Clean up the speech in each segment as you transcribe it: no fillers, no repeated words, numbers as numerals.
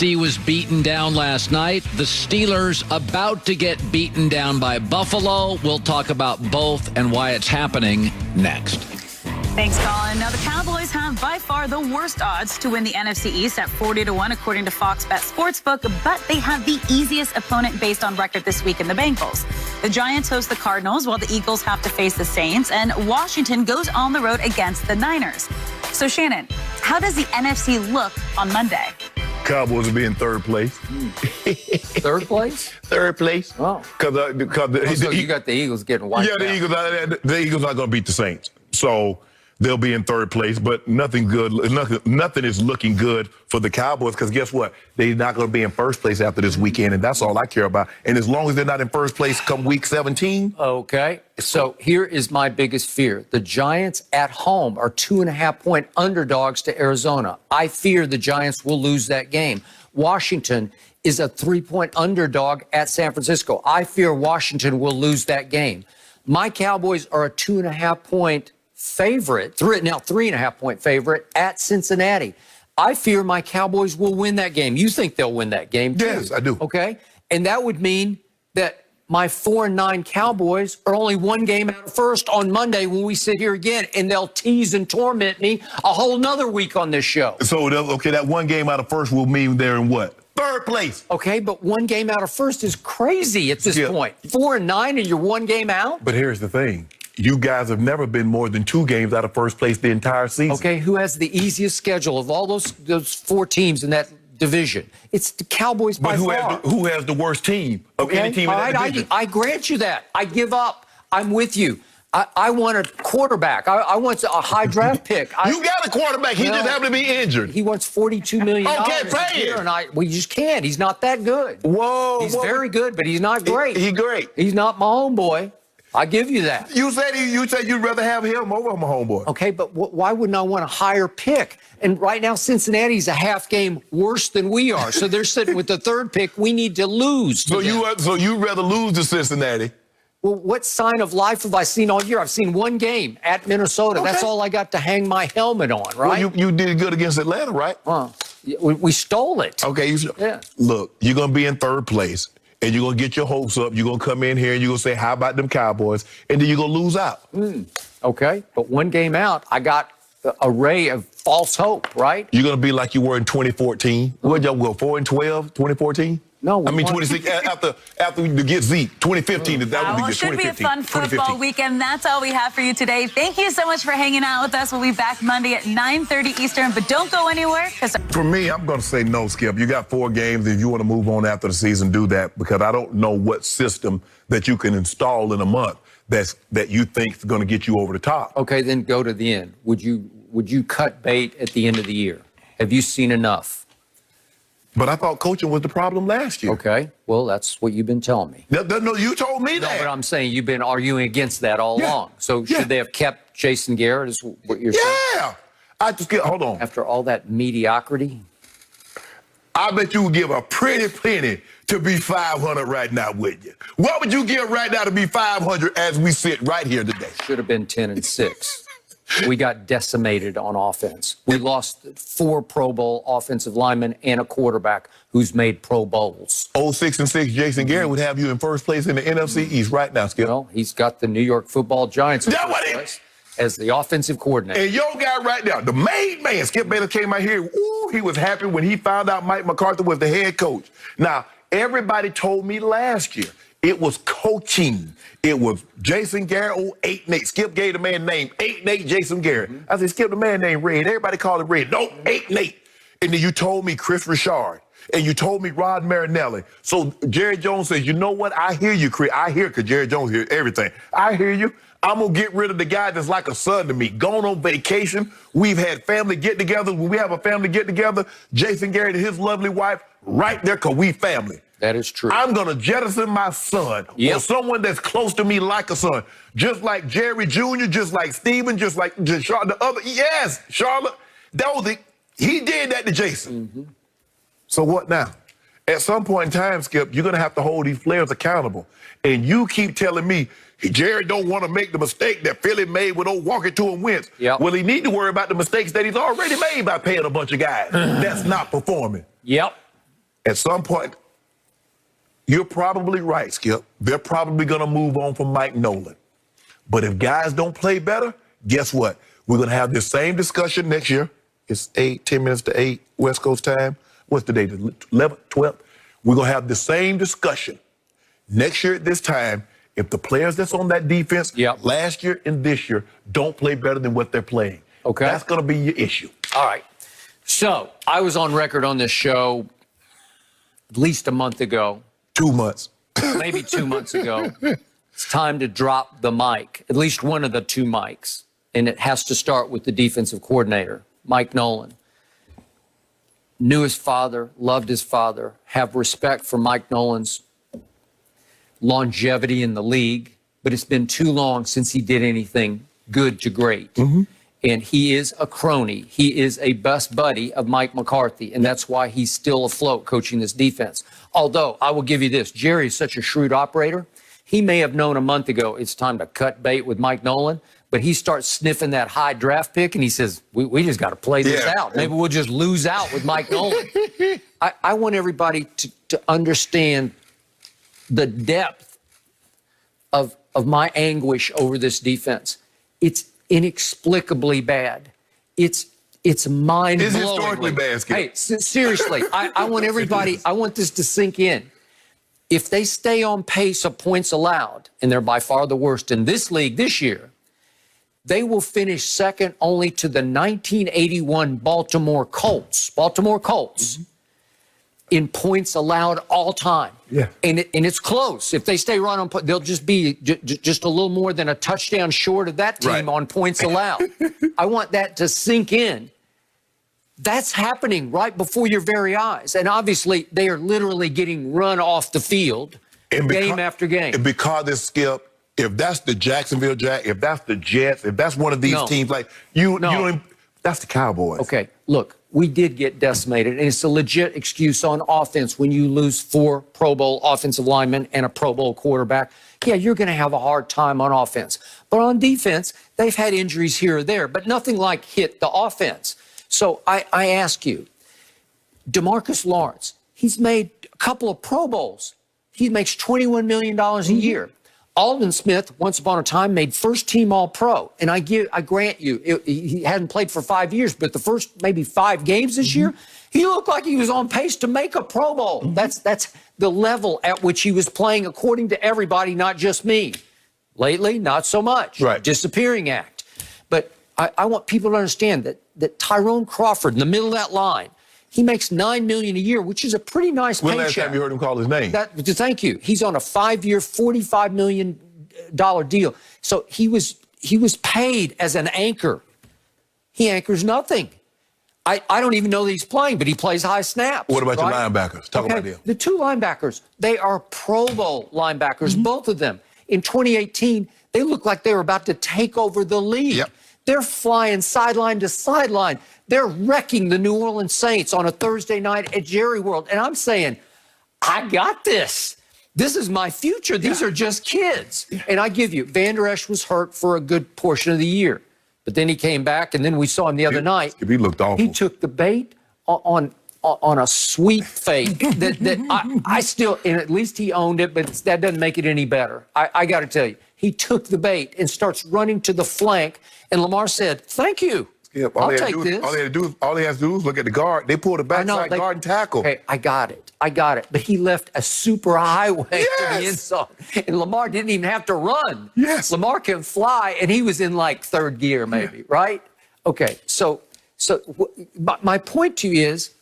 He was beaten down last night. The Steelers about to get beaten down by Buffalo. We'll talk about both and why it's happening next. Thanks, Colin. Now, the Cowboys have by far the worst odds to win the NFC East at 40-1, according to Fox Bet Sportsbook, but they have the easiest opponent based on record this week in the Bengals. The Giants host the Cardinals, while the Eagles have to face the Saints, and Washington goes on the road against the Niners. So, Shannon, how does the NFC look on Monday? Cowboys will be in third place. Third place? Third place. Oh. So you got the Eagles getting wiped out. Yeah, the Eagles are going to beat the Saints. So they'll be in third place, but nothing is looking good for the Cowboys because guess what? They're not going to be in first place after this weekend, and that's all I care about. And as long as they're not in first place come week 17. Okay. So here is my biggest fear. The Giants at home are 2.5-point underdogs to Arizona. I fear the Giants will lose that game. Washington is a 3-point underdog at San Francisco. I fear Washington will lose that game. My Cowboys are a 2.5-point favorite, 3.5-point favorite at Cincinnati. I fear my Cowboys will win that game. You think they'll win that game too? Yes, I do. Okay. And that would mean that my 4-9 Cowboys are only one game out of first on Monday when we sit here again, and they'll tease and torment me a whole nother week on this show. So, okay, that one game out of first will mean they're in what? Third place. Okay, but one game out of first is crazy at this point. 4-9 and you're one game out? But here's the thing. You guys have never been more than 2 games out of first place the entire season. Okay, who has the easiest schedule of all those 4 teams in that division? It's the Cowboys by far. But who has the worst team of any team in that division? I grant you that. I give up. I'm with you. I want a quarterback. I want a high draft pick. You got a quarterback. He just happened to be injured. He wants $42 million. Okay, pay it. And we just can't. He's not that good. Whoa. He's very good, but he's not great. He's great. He's not my homeboy. I give you that. You said you'd rather have him over my homeboy. Okay, but why wouldn't I want a higher pick? And right now, Cincinnati's a half game worse than we are. So they're sitting with the third pick. We need to lose. So you'd rather lose to Cincinnati? Well, what sign of life have I seen all year? I've seen one game at Minnesota. Okay. That's all I got to hang my helmet on, right? Well, you did good against Atlanta, right? We stole it. Okay. Yeah. Look, you're going to be in third place, and you're going to get your hopes up. You're going to come in here, and you're going to say, how about them Cowboys? And then you're going to lose out. Okay. But one game out, I got a ray of false hope, right? You're going to be like you were in 2014. What'd y'all go, 4-12, 2014? No, I mean 26 after you get Zeke. 2015. That would be should be a fun football weekend. That's all we have for you today. Thank you so much for hanging out with us. We'll be back Monday at 9:30 Eastern. But don't go anywhere. For me, I'm going to say no, Skip. You got 4 games. If you want to move on after the season, do that, because I don't know what system that you can install in a month that you think is going to get you over the top. Okay, then go to the end. Would you cut bait at the end of the year? Have you seen enough? But I thought coaching was the problem last year. Okay. Well, that's what you've been telling me. No, you told me that. No, but I'm saying you've been arguing against that all along. So should they have kept Jason Garrett is what you're saying? Yeah. Hold on. After all that mediocrity? I bet you would give a pretty penny to be 500 right now, wouldn't you? What would you give right now to be 500 as we sit right here today? Should have been 10-6. We got decimated on offense. We lost 4 Pro Bowl offensive linemen and a quarterback who's made Pro Bowls. 6-6 Jason Garrett would have you in first place in the NFC East right now, Skip. Well, he's got the New York Football Giants as the offensive coordinator. And your guy right now, the main man, Skip Bayless, came out here. Ooh, he was happy when he found out Mike McCarthy was the head coach. Now, everybody told me last year it was coaching. It was Jason Garrett, 8-8. Skip gave the man named 8-8 Jason Garrett. I said, Skip, the man named Red. Everybody called him Red. No, 8-8. And then you told me Chris Richard. And you told me Rod Marinelli. So Jerry Jones says, you know what? I hear you, Chris. I hear, because Jerry Jones hears everything. I hear you. I'm going to get rid of the guy that's like a son to me. Gone on vacation. We've had family get-togethers. When we have a family get-together, Jason Garrett and his lovely wife right there, because we family. That is true. I'm going to jettison my son or someone that's close to me like a son. Just like Jerry Jr., just like Steven, just like Charlotte, the other. Yes, Charlotte. He did that to Jason. So what now? At some point in time, Skip, you're going to have to hold these players accountable. And you keep telling me, Jerry don't want to make the mistake that Philly made with old Walker to and Wentz. Well, he need to worry about the mistakes that he's already made by paying a bunch of guys that's not performing. At some point, you're probably right, Skip. They're probably going to move on from Mike Nolan. But if guys don't play better, guess what? We're going to have this same discussion next year. It's 10 minutes to 8 West Coast time. What's the date? 11th, 12th? We're going to have the same discussion next year at this time. If the players that's on that defense last year and this year don't play better than what they're playing, that's going to be your issue. All right. So I was on record on this show at least a month ago. 2 months. Maybe 2 months ago. It's time to drop the mic, at least one of the two mics. And it has to start with the defensive coordinator, Mike Nolan. Knew his father, loved his father, have respect for Mike Nolan's longevity in the league, but it's been too long since he did anything good to great. And he is a crony. He is a best buddy of Mike McCarthy, and that's why he's still afloat coaching this defense. Although, I will give you this, Jerry is such a shrewd operator, he may have known a month ago it's time to cut bait with Mike Nolan, but he starts sniffing that high draft pick, and he says, we just got to play this out. Maybe we'll just lose out with Mike Nolan. I want everybody to understand the depth of my anguish over this defense. It's inexplicably bad. It's mind-blowing. It's historically bad, Skip. Hey, seriously, I want everybody, I want this to sink in. If they stay on pace of points allowed, and they're by far the worst in this league this year, they will finish second only to the 1981 Baltimore Colts. In points allowed all time. Yeah. And it's close. If they stay right on, they'll just be just a little more than a touchdown short of that team on points allowed. I want that to sink in. That's happening right before your very eyes. And obviously, they are literally getting run off the field game after game. And because it's Skip, if that's the Jacksonville Jack, if that's the Jets, if that's one of these teams, like you don't even, that's the Cowboys. Okay, look, we did get decimated, and it's a legit excuse on offense when you lose 4 Pro Bowl offensive linemen and a Pro Bowl quarterback. Yeah, you're going to have a hard time on offense. But on defense, they've had injuries here or there, but nothing like hit the offense. So I ask you, DeMarcus Lawrence, he's made a couple of Pro Bowls. He makes $21 million a year. Aldon Smith, once upon a time, made first-team All-Pro. And I grant you, he hadn't played for 5 years, but the first maybe 5 games this year, he looked like he was on pace to make a Pro Bowl. That's the level at which he was playing, according to everybody, not just me. Lately, not so much. Disappearing act. But I want people to understand that Tyrone Crawford, in the middle of that line, he makes $9 million a year, which is a pretty nice paycheck. When last time you heard him call his name? Thank you. He's on a 5-year, $45 million deal. So he was paid as an anchor. He anchors nothing. I don't even know that he's playing, but he plays high snaps. What about your linebackers? Talk about them. The 2 linebackers, they are Pro Bowl linebackers, both of them. In 2018, they look like they were about to take over the league. They're flying sideline to sideline. They're wrecking the New Orleans Saints on a Thursday night at Jerry World. And I'm saying, I got this. This is my future. These are just kids. And I give you, Van Der Esch was hurt for a good portion of the year. But then he came back, and then we saw him the other night. He looked awful. He took the bait on a sweep fake that I still, and at least he owned it, but that doesn't make it any better. I got to tell you, he took the bait and starts running to the flank, and Lamar said, thank you. I'll take this. All he has to do is look at the guard. They pulled the backside guard and tackle. Okay, I got it. But he left a super highway to the end zone, and Lamar didn't even have to run. Lamar can fly, and he was in like 3rd gear maybe, right? Okay, so my point to you is,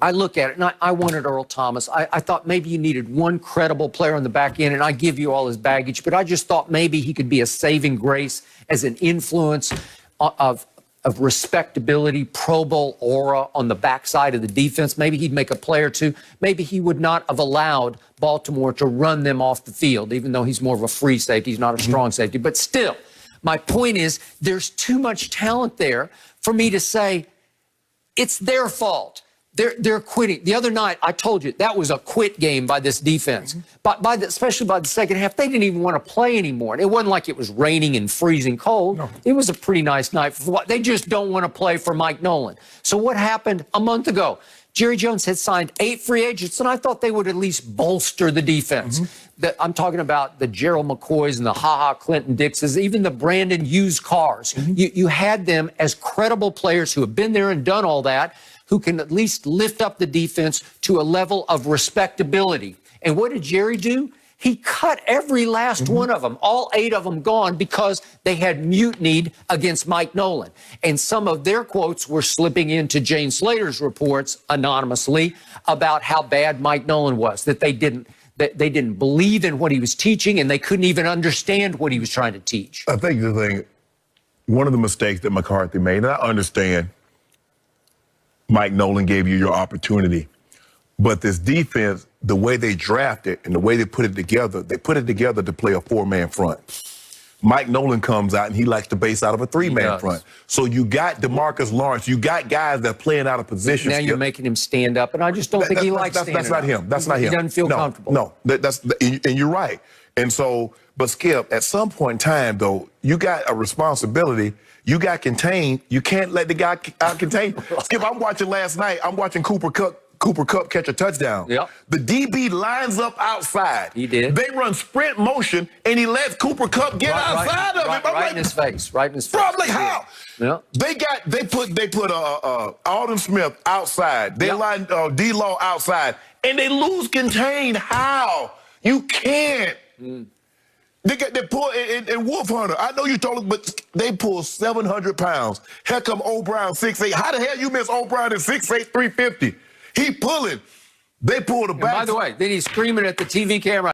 I look at it, and I wanted Earl Thomas. I thought maybe you needed one credible player on the back end, and I give you all his baggage, but I just thought maybe he could be a saving grace as an influence of respectability, Pro Bowl aura on the backside of the defense. Maybe he'd make a play or two. Maybe he would not have allowed Baltimore to run them off the field, even though he's more of a free safety. He's not a strong safety. But still, my point is there's too much talent there for me to say it's their fault. They're quitting. The other night, I told you, that was a quit game by this defense. But especially by the second half, they didn't even want to play anymore. And it wasn't like it was raining and freezing cold. It was a pretty nice night. They just don't want to play for Mike Nolan. So what happened a month ago? Jerry Jones had signed 8 free agents, and I thought they would at least bolster the defense. I'm talking about the Gerald McCoys and the Ha-Ha Clinton Dixes, even the Brandon Hughes Carrs. You had them as credible players who have been there and done all that, who can at least lift up the defense to a level of respectability. And what did Jerry do? He cut every last one of them, all 8 of them gone, because they had mutinied against Mike Nolan. And some of their quotes were slipping into Jane Slater's reports anonymously about how bad Mike Nolan was, that they didn't believe in what he was teaching, and they couldn't even understand what he was trying to teach. I think the thing, one of the mistakes that McCarthy made, and I understand Mike Nolan gave you your opportunity, but this defense, the way they drafted and the way they put it together to play a 4-man front. Mike Nolan comes out and he likes to base out of a 3-man front. So you got DeMarcus Lawrence, you got guys that are playing out of position. Now you're making him stand up, and I just don't think he likes standing up. That's not him. That's not him. He doesn't feel comfortable. No, and you're right. And so, but Skip, at some point in time, though, you got a responsibility. You got contained. You can't let the guy out contain. Skip, I'm watching last night. I'm watching Cooper Kupp catch a touchdown. Yep. The DB lines up outside. He did. They run sprint motion, and he lets Cooper Kupp get outside of him. Right in his face. Right in his face. Bro, I'm like, how? Yep. They put Alden Smith outside. They line D-Law outside, and they lose contain. How? You can't. They pull and Wolf Hunter. I know you told him, but they pull 700 pounds. Here come O'Brien 6'8". How the hell you miss O'Brien at 6'8", 350? He pulling. They pull the back. And by the way, then he's screaming at the TV camera.